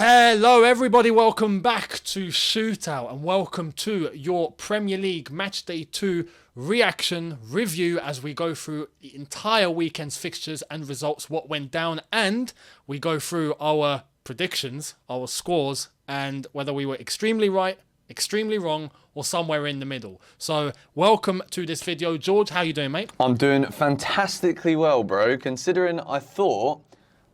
Hello everybody, welcome back to Shootout and welcome to your Premier League Matchday 2 reaction review as we go through the entire weekend's fixtures and results, what went down, and we go through our predictions, our scores, and whether we were extremely right, extremely wrong, or somewhere in the middle. So welcome to this video. George, how you doing, mate? I'm doing fantastically well, bro, considering I thought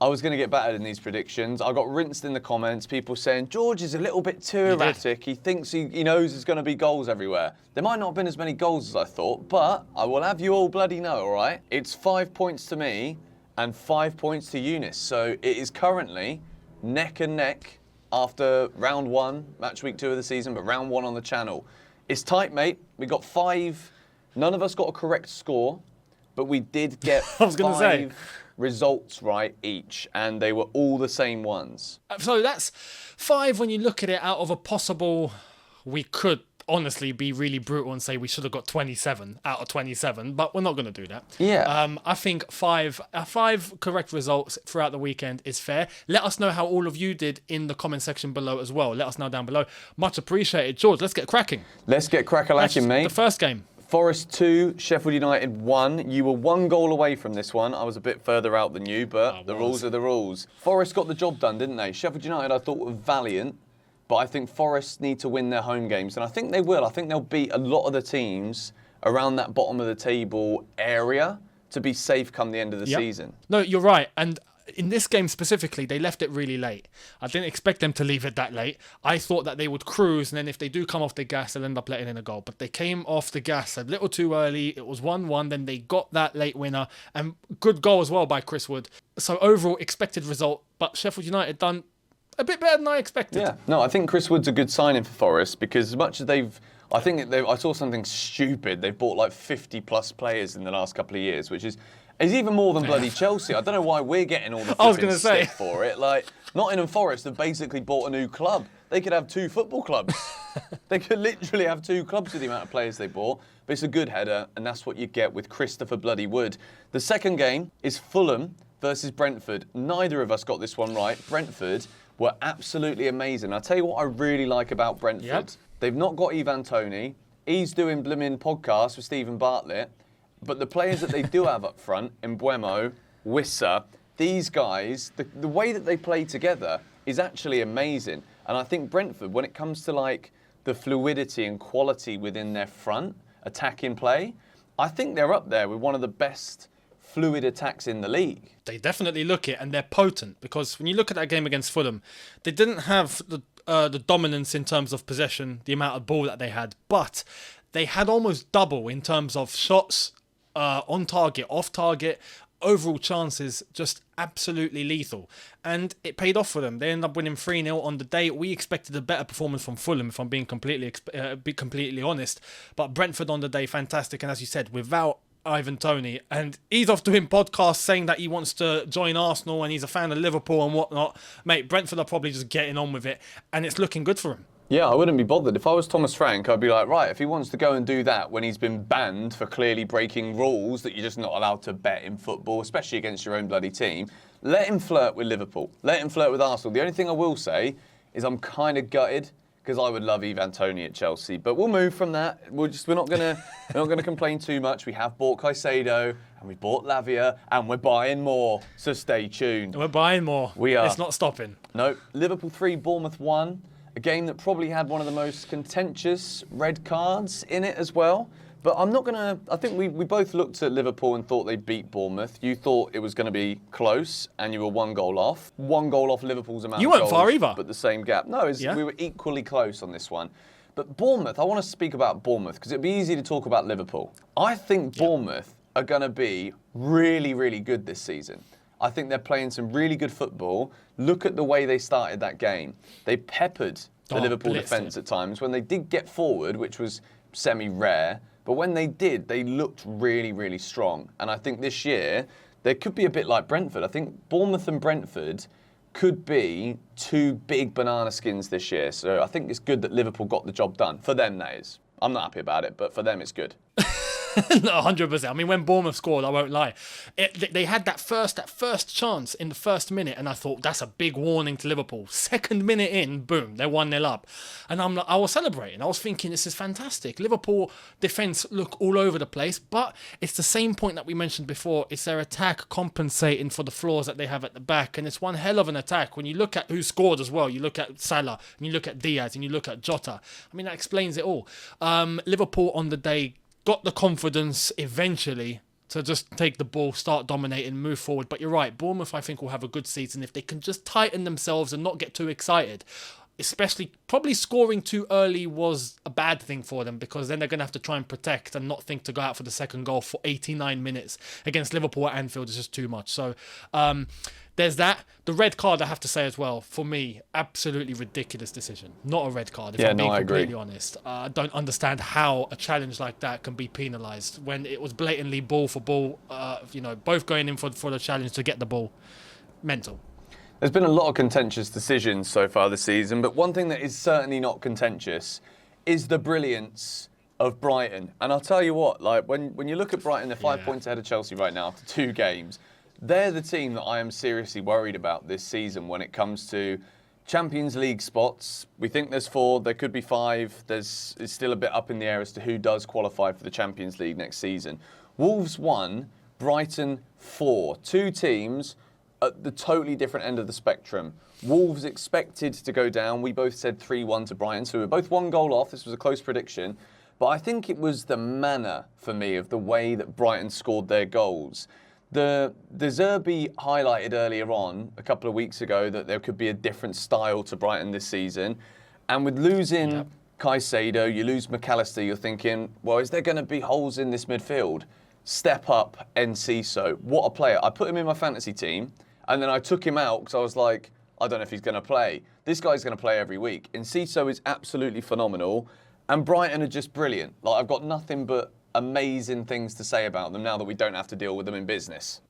I was going to get battered in these predictions. I got rinsed in the comments, people saying, George is a little bit too erratic. He thinks he knows there's going to be goals everywhere. There might not have been as many goals as I thought, but I will have you all bloody know, all right? It's 5 points to me and 5 points to Eunice. So it is currently neck and neck after round 1, match week 2 of the season, but round 1 on the channel. It's tight, mate. We got 5. None of us got a correct score, but we did get five results right each, and they were all the same ones. So that's 5 when you look at it out of a possible, we could honestly be really brutal and say we should have got 27 out of 27, but we're not going to do that. Yeah. I think 5 correct results throughout the weekend is fair. Let us know how all of you did in the comment section below as well. Let us know down below. Much appreciated. George, let's get cracking. Let's get crack-a-lacking, mate. The first game. Forest 2, Sheffield United 1. You were 1 goal away from this one. I was a bit further out than you, but the rules are the rules. Forest got the job done, didn't they? Sheffield United, I thought, were valiant, but I think Forest need to win their home games, and I think they will. I think they'll beat a lot of the teams around that bottom of the table area to be safe come the end of the season. No, you're right, and in this game specifically, they left it really late. I didn't expect them to leave it that late. I thought that they would cruise, and then if they do come off the gas, they'll end up letting in a goal. But they came off the gas a little too early. It was 1-1. Then they got that late winner. And good goal as well by Chris Wood. So overall, expected result. But Sheffield United done a bit better than I expected. Yeah. No, I think Chris Wood's a good signing for Forest, because as much as I saw something stupid. They've bought like 50-plus players in the last couple of years, which is even more than bloody Chelsea. I don't know why we're getting all the flipping stick for it. Like, Nottingham Forest have basically bought a new club. They could have 2 football clubs. They could literally have 2 clubs with the amount of players they bought. But it's a good header, and that's what you get with Christopher Bloody Wood. The second game is Fulham versus Brentford. Neither of us got this one right. Brentford were absolutely amazing. I'll tell you what I really like about Brentford. Yep. They've not got Ivan Toney. He's doing blimmin' podcasts with Stephen Bartlett. But the players that they do have up front, Mbuemo, Wissa, these guys, the way that they play together is actually amazing. And I think Brentford, when it comes to like the fluidity and quality within their front attacking play, I think they're up there with one of the best fluid attacks in the league. They definitely look it, and they're potent, because when you look at that game against Fulham, they didn't have the dominance in terms of possession, the amount of ball that they had, but they had almost double in terms of shots, on target, off target, overall chances, just absolutely lethal. And it paid off for them. They ended up winning 3-0 on the day. We expected a better performance from Fulham, if I'm being completely honest. But Brentford on the day, fantastic. And as you said, without Ivan Toney, and he's off doing podcasts saying that he wants to join Arsenal and he's a fan of Liverpool and whatnot. Mate, Brentford are probably just getting on with it, and it's looking good for him. Yeah, I wouldn't be bothered. If I was Thomas Frank, I'd be like, right, if he wants to go and do that when he's been banned for clearly breaking rules that you're just not allowed to bet in football, especially against your own bloody team, let him flirt with Liverpool. Let him flirt with Arsenal. The only thing I will say is I'm kind of gutted, because I would love Ivan Toney at Chelsea. But we'll move from that. We're not gonna complain too much. We have bought Caicedo, and we bought Lavia, and we're buying more. So stay tuned. We're buying more. We are. It's not stopping. No. Liverpool 3, Bournemouth 1. A game that probably had one of the most contentious red cards in it as well. But I'm not going to... I think we both looked at Liverpool and thought they'd beat Bournemouth. You thought it was going to be close, and you were 1 goal off. 1 goal off Liverpool's amount of goals. You weren't far either. But the same gap. No, we were equally close on this one. But Bournemouth, I want to speak about Bournemouth, because it'd be easy to talk about Liverpool. I think Bournemouth are going to be really, really good this season. I think they're playing some really good football. Look at the way they started that game. They peppered the Liverpool defence at times. When they did get forward, which was semi-rare, but when they did, they looked really, really strong. And I think this year, they could be a bit like Brentford. I think Bournemouth and Brentford could be 2 big banana skins this year. So I think it's good that Liverpool got the job done. For them, that is. I'm not happy about it, but for them, it's good. No, 100%. I mean, when Bournemouth scored, I won't lie, they had that first chance in the first minute, and I thought that's a big warning to Liverpool. Second minute in, boom, they're 1-0 up, and I was celebrating. I was thinking, this is fantastic. Liverpool defence look all over the place, but it's the same point that we mentioned before. It's their attack compensating for the flaws that they have at the back, and it's one hell of an attack. When you look at who scored as well, you look at Salah, and you look at Diaz, and you look at Jota. I mean, that explains it all. Liverpool on the day got the confidence eventually to just take the ball, start dominating, move forward. But you're right, Bournemouth, I think, will have a good season if they can just tighten themselves and not get too excited. Especially, probably scoring too early was a bad thing for them, because then they're going to have to try and protect and not think to go out for the second goal for 89 minutes against Liverpool at Anfield is just too much. So there's that. The red card, I have to say as well, for me, absolutely ridiculous decision. Not a red card, if I'm being completely honest. I don't understand how a challenge like that can be penalised when it was blatantly ball for ball, both going in for the challenge to get the ball. Mental. There's been a lot of contentious decisions so far this season, but one thing that is certainly not contentious is the brilliance of Brighton. And I'll tell you what, like when you look at Brighton, they're 5 points ahead of Chelsea right now after 2 games. They're the team that I am seriously worried about this season when it comes to Champions League spots. We think there's 4, there could be 5. It's still a bit up in the air as to who does qualify for the Champions League next season. Wolves 1, Brighton 4. 2 teams at the totally different end of the spectrum. Wolves expected to go down. We both said 3-1 to Brighton, so we were both 1 goal off. This was a close prediction. But I think it was the manner, for me, of the way that Brighton scored their goals. The Zerbi highlighted earlier on, a couple of weeks ago, that there could be a different style to Brighton this season. And with losing Caicedo, you lose McAllister, you're thinking, well, is there going to be holes in this midfield? Step up Enciso. What a player. I put him in my fantasy team, and then I took him out because I was like, I don't know if he's going to play. This guy's going to play every week. Enciso is absolutely phenomenal, and Brighton are just brilliant. Like, I've got nothing but amazing things to say about them now that we don't have to deal with them in business.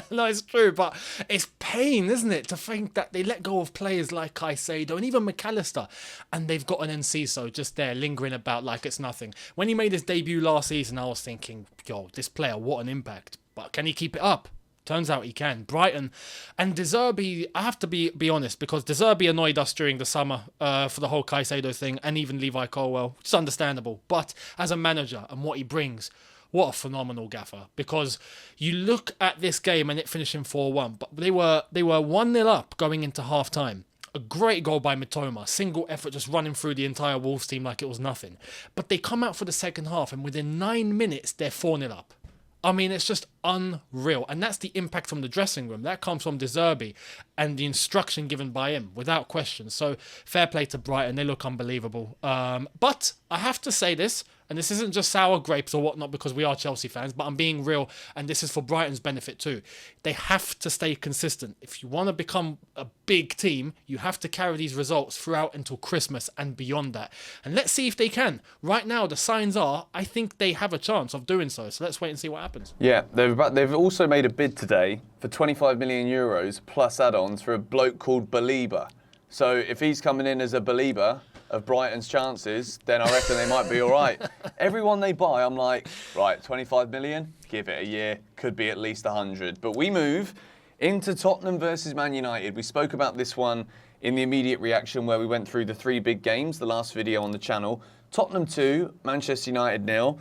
No, it's true, but it's pain, isn't it, to think that they let go of players like Caicedo and even McAllister, and they've got an Enciso just there lingering about like it's nothing. When he made his debut last season, I was thinking, yo, this player, what an impact. But can he keep it up? Turns out he can. Brighton and De Zerbi, I have to be honest, because De Zerbi annoyed us during the summer for the whole Caicedo thing, and even Levi Colwell. It's understandable. But as a manager and what he brings, what a phenomenal gaffer. Because you look at this game and it finishing 4-1, but they were 1-0 up going into half-time. A great goal by Mitoma, single effort just running through the entire Wolves team like it was nothing. But they come out for the second half and within 9 minutes they're 4-0 up. I mean, it's just unreal. And that's the impact from the dressing room. That comes from De Zerbi and the instruction given by him, without question. So, fair play to Brighton. They look unbelievable. But I have to say this, and this isn't just sour grapes or whatnot because we are Chelsea fans, but I'm being real, and this is for Brighton's benefit too. They have to stay consistent. If you want to become a big team, you have to carry these results throughout until Christmas and beyond that. And let's see if they can. Right now, the signs are, I think they have a chance of doing so. So let's wait and see what happens. Yeah, they've also made a bid today for 25 million euros plus add-ons for a bloke called Belieber. So if he's coming in as a believer of Brighton's chances, then I reckon they might be all right. Everyone they buy, I'm like, right, 25 million, give it a year, could be at least 100. But we move into Tottenham versus Man United. We spoke about this one in the immediate reaction where we went through the 3 big games, the last video on the channel. Tottenham 2, Manchester United 0.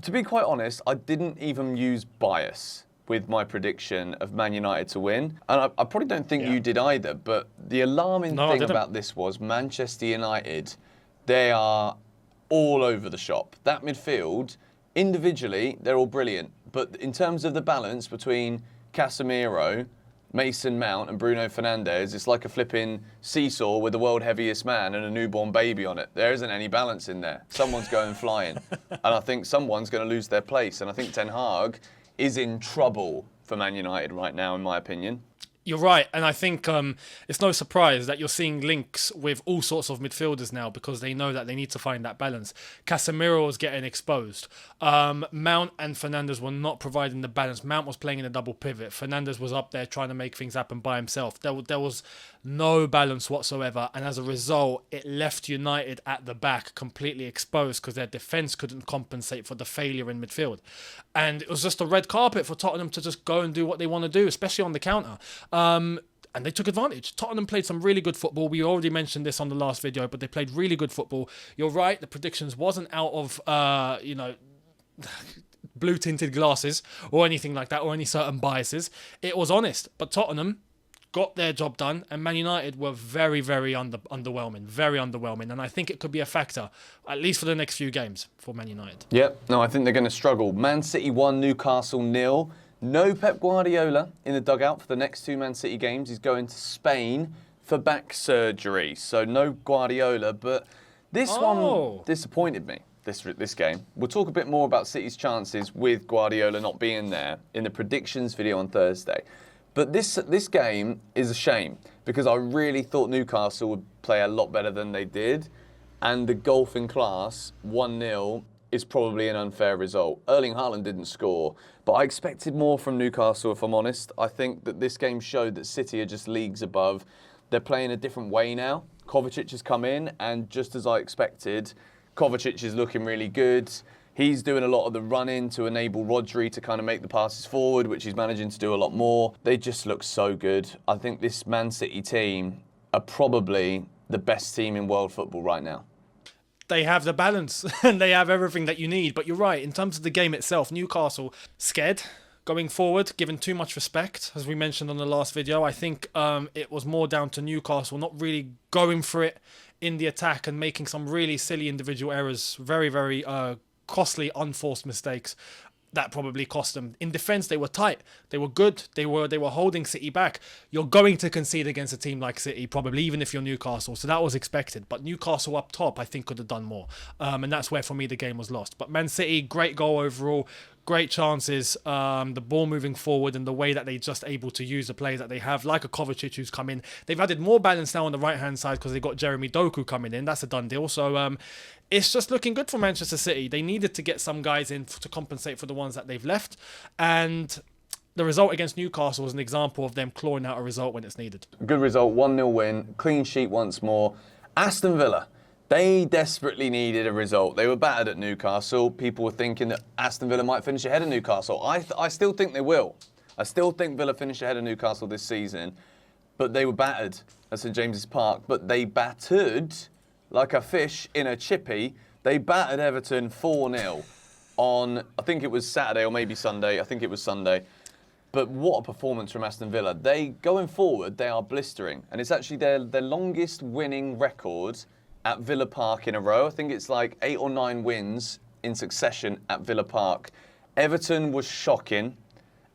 To be quite honest, I didn't even use bias with my prediction of Man United to win. And I probably don't think you did either, but the alarming thing about this was Manchester United, they are all over the shop. That midfield, individually, they're all brilliant. But in terms of the balance between Casemiro, Mason Mount and Bruno Fernandes, it's like a flipping seesaw with the world heaviest man and a newborn baby on it. There isn't any balance in there. Someone's going flying. And I think someone's going to lose their place. And I think Ten Hag is in trouble for Man United right now, in my opinion. You're right, and I think it's no surprise that you're seeing links with all sorts of midfielders now because they know that they need to find that balance. Casemiro was getting exposed. Mount and Fernandes were not providing the balance. Mount was playing in a double pivot. Fernandes was up there trying to make things happen by himself. There was no balance whatsoever, and as a result, it left United at the back completely exposed because their defence couldn't compensate for the failure in midfield. And it was just a red carpet for Tottenham to just go and do what they want to do, especially on the counter. And they took advantage. Tottenham played some really good football. We already mentioned this on the last video, but they played really good football. You're right, the predictions wasn't out of, blue-tinted glasses or anything like that, or any certain biases. It was honest, but Tottenham got their job done, and Man United were very, very underwhelming, and I think it could be a factor, at least for the next few games, for Man United. Yep, no, I think they're going to struggle. Man City 1, Newcastle 0. No Pep Guardiola in the dugout for the next 2 Man City games. He's going to Spain for back surgery, so no Guardiola, but this one disappointed me. This game. We'll talk a bit more about City's chances with Guardiola not being there in the predictions video on Thursday. But this game is a shame because I really thought Newcastle would play a lot better than they did. And the golf in class, 1-0, is probably an unfair result. Erling Haaland didn't score, but I expected more from Newcastle, if I'm honest. I think that this game showed that City are just leagues above. They're playing a different way now. Kovacic has come in, and just as I expected, Kovacic is looking really good. He's doing a lot of the run-in to enable Rodri to kind of make the passes forward, which he's managing to do a lot more. They just look so good. I think this Man City team are probably the best team in world football right now. They have the balance and they have everything that you need. But you're right, in terms of the game itself, Newcastle scared going forward, given too much respect, as we mentioned on the last video. I think it was more down to Newcastle not really going for it in the attack and making some really silly individual errors, very, very costly, unforced mistakes that probably cost them. In defence, they were tight. They were good. They were holding City back. You're going to concede against a team like City, probably, even if you're Newcastle. So that was expected. But Newcastle up top, I think, could have done more. And that's where, for me, the game was lost. But Man City, great goal overall. Great chances, the ball moving forward and the way that they're just able to use the players that they have, like a Kovacic who's come in. They've added more balance now on the right-hand side because they got Jeremy Doku coming in. That's a done deal. So it's just looking good for Manchester City. They needed to get some guys in to compensate for the ones that they've left. And the result against Newcastle was an example of them clawing out a result when it's needed. Good result, 1-0 win, clean sheet once more. Aston Villa. They desperately needed a result. They were battered at Newcastle. People were thinking that Aston Villa might finish ahead of Newcastle. I still think they will. I still think Villa finish ahead of Newcastle this season. But they were battered at St James's Park. But they battered like a fish in a chippy. They battered Everton 4-0 on, I think it was Saturday or maybe Sunday. I think it was Sunday. But what a performance from Aston Villa. Going forward, they are blistering. And it's actually their longest winning record at Villa Park in a row. I think it's like 8 or 9 wins in succession at Villa Park. Everton was shocking,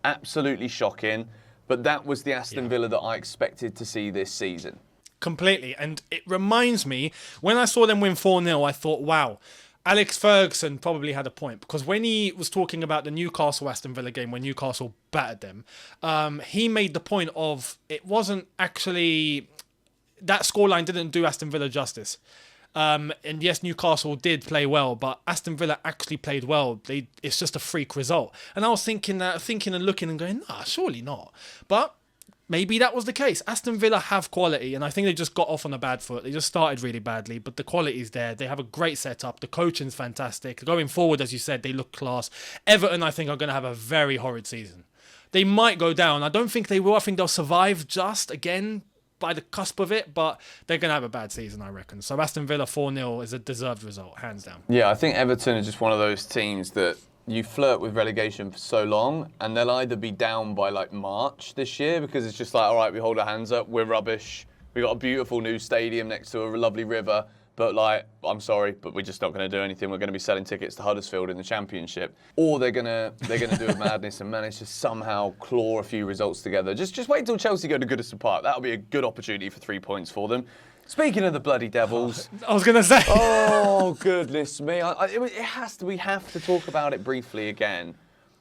absolutely shocking, but that was the Aston Villa that I expected to see this season. Completely, and it reminds me, when I saw them win 4-0, I thought, wow, Alex Ferguson probably had a point, because when he was talking about the Newcastle-Aston Villa game, when Newcastle battered them, he made the point of, it wasn't actually, that scoreline didn't do Aston Villa justice. And yes, Newcastle did play well, but Aston Villa actually played well. It's just a freak result. And I was thinking and looking and going, nah, surely not. But maybe that was the case. Aston Villa have quality, and I think they just got off on a bad foot. They just started really badly, but the quality is there. They have a great setup. The coaching's fantastic. Going forward, as you said, they look class. Everton, I think, are going to have a very horrid season. They might go down. I don't think they will. I think they'll survive just, again, by the cusp of it, but they're going to have a bad season, I reckon. So Aston Villa 4-0 is a deserved result, hands down. Yeah, I think Everton are just one of those teams that you flirt with relegation for so long, and they'll either be down by like March this year because it's just like, all right, we hold our hands up, we're rubbish, we got a beautiful new stadium next to a lovely river, but like, I'm sorry, but we're just not going to do anything. We're going to be selling tickets to Huddersfield in the Championship, or they're going to do a madness and manage to somehow claw a few results together. Just wait till Chelsea go to Goodison Park. That'll be a good opportunity for 3 points for them. Speaking of the bloody Devils, I was going to say. Oh goodness me! We have to talk about it briefly again.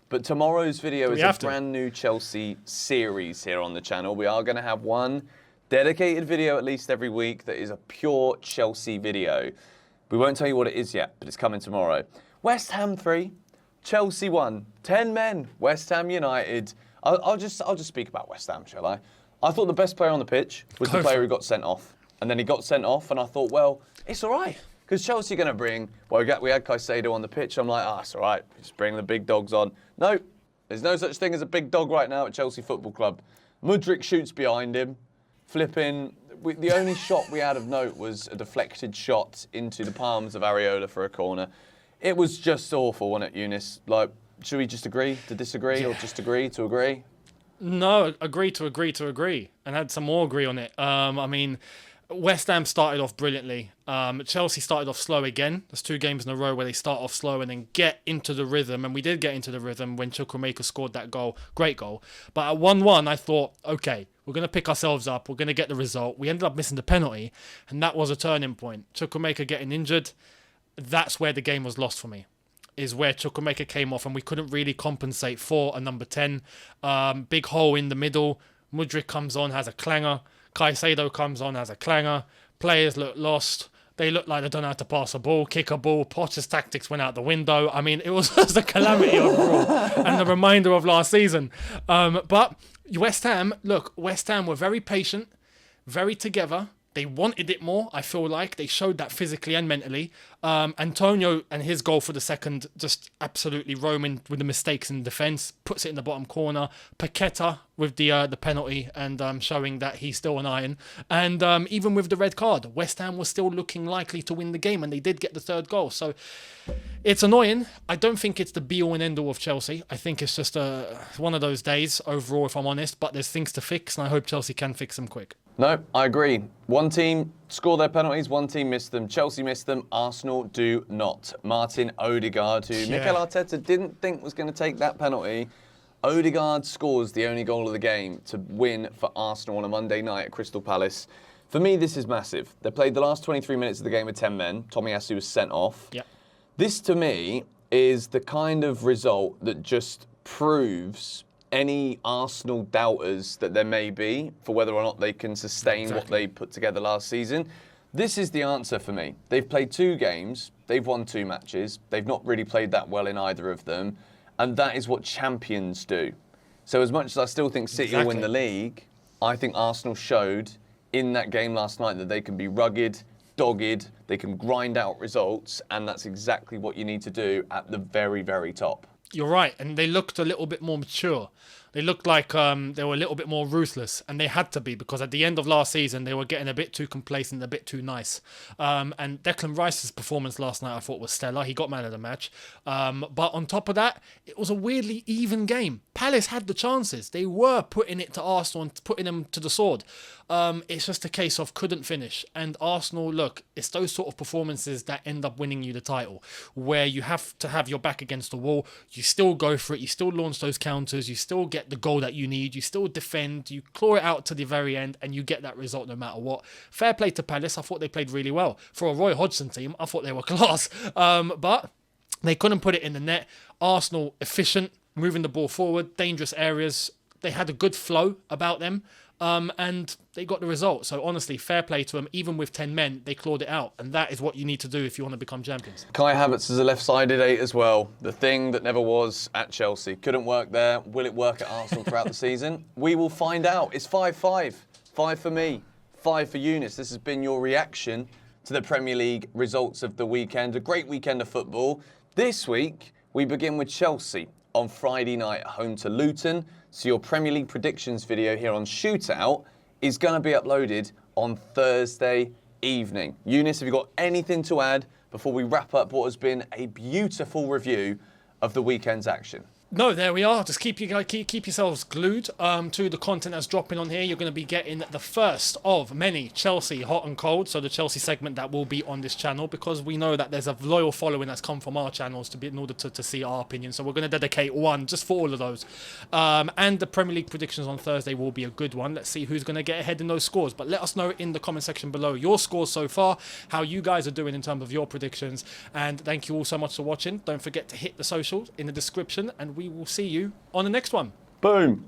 But tomorrow's video is a brand new Chelsea series here on the channel. We are going to have one dedicated video at least every week that is a pure Chelsea video. We won't tell you what it is yet, but it's coming tomorrow. West Ham 3, Chelsea 1, 10 men, West Ham United. I'll just speak about West Ham, shall I? I thought the best player on the pitch was Go the player for who it. got sent off. And then he got sent off, and I thought, well, it's all right. Because Chelsea are going to bring, well, we had Caicedo on the pitch. I'm like, it's all right. Just bring the big dogs on. No, there's no such thing as a big dog right now at Chelsea Football Club. Mudryk shoots behind him. Flipping. The only shot we had of note was a deflected shot into the palms of Areola for a corner. It was just awful, wasn't it, Eunice? Like, should we just agree to disagree or just agree to agree? No, agree to agree, and had some more agree on it. I mean, West Ham started off brilliantly. Chelsea started off slow again. There's 2 games in a row where they start off slow and then get into the rhythm, and we did get into the rhythm when Chukwuemeka scored that goal. Great goal. But at 1-1, I thought, okay, we're going to pick ourselves up. We're going to get the result. We ended up missing the penalty, and that was a turning point. Chukwuemeka getting injured, that's where the game was lost for me. Is where Chukwuemeka came off and we couldn't really compensate for a number 10. Big hole in the middle. Mudryk comes on, has a clanger. Caicedo comes on, has a clanger. Players look lost. They look like they don't know how to pass a ball, kick a ball. Potter's tactics went out the window. I mean, it was just a calamity overall and a reminder of last season. But West Ham were very patient, very together. They wanted it more, I feel like. They showed that physically and mentally. Antonio and his goal for the second, just absolutely roaming with the mistakes in defence, puts it in the bottom corner. Paqueta with the penalty and showing that he's still an iron. And even with the red card, West Ham was still looking likely to win the game, and they did get the 3rd goal. So it's annoying. I don't think it's the be-all and end-all of Chelsea. I think it's just one of those days overall, if I'm honest. But there's things to fix, and I hope Chelsea can fix them quick. No, I agree. One team scored their penalties, one team missed them. Chelsea missed them, Arsenal do not. Martin Odegaard, who Mikel Arteta didn't think was going to take that penalty. Odegaard scores the only goal of the game to win for Arsenal on a Monday night at Crystal Palace. For me, this is massive. They played the last 23 minutes of the game with 10 men. Tomiyasu was sent off. Yep. This, to me, is the kind of result that just proves any Arsenal doubters that there may be for whether or not they can sustain what they put together last season. This is the answer for me. They've played 2 games. They've won 2 matches. They've not really played that well in either of them. And that is what champions do. So as much as I still think City will win the league, I think Arsenal showed in that game last night that they can be rugged, dogged, they can grind out results, and that's exactly what you need to do at the very, very top. You're right, and they looked a little bit more mature. They looked like they were a little bit more ruthless, and they had to be, because at the end of last season, they were getting a bit too complacent, a bit too nice. And Declan Rice's performance last night, I thought, was stellar. He got man of the match. But on top of that, it was a weirdly even game. Palace had the chances. They were putting it to Arsenal and putting them to the sword. It's just a case of couldn't finish. And Arsenal, look, it's those sort of performances that end up winning you the title, where you have to have your back against the wall. You still go for it. You still launch those counters. You still get the goal that you need. You still defend. You claw it out to the very end, and you get that result no matter what. Fair play to Palace. I thought they played really well. For a Roy Hodgson team, I thought they were class. But they couldn't put it in the net. Arsenal efficient, moving the ball forward, dangerous areas. They had a good flow about them. And they got the result. So honestly, fair play to them. Even with 10 men, they clawed it out. And that is what you need to do if you want to become champions. Kai Havertz is a left-sided 8 as well. The thing that never was at Chelsea. Couldn't work there. Will it work at Arsenal throughout the season? We will find out. It's 5-5. 5 for me. 5 for Eunice. This has been your reaction to the Premier League results of the weekend. A great weekend of football. This week, we begin with Chelsea on Friday night, home to Luton. So your Premier League predictions video here on Shootout is going to be uploaded on Thursday evening. Eunice, have you got anything to add before we wrap up what has been a beautiful review of the weekend's action? No, there we are. Just keep yourselves glued to the content that's dropping on here. You're going to be getting the first of many Chelsea hot and cold. So the Chelsea segment that will be on this channel, because we know that there's a loyal following that's come from our channels in order to see our opinion. So we're going to dedicate one just for all of those. And the Premier League predictions on Thursday will be a good one. Let's see who's going to get ahead in those scores. But let us know in the comment section below your scores so far, how you guys are doing in terms of your predictions. And thank you all so much for watching. Don't forget to hit the socials in the description, and we will see you on the next one. Boom.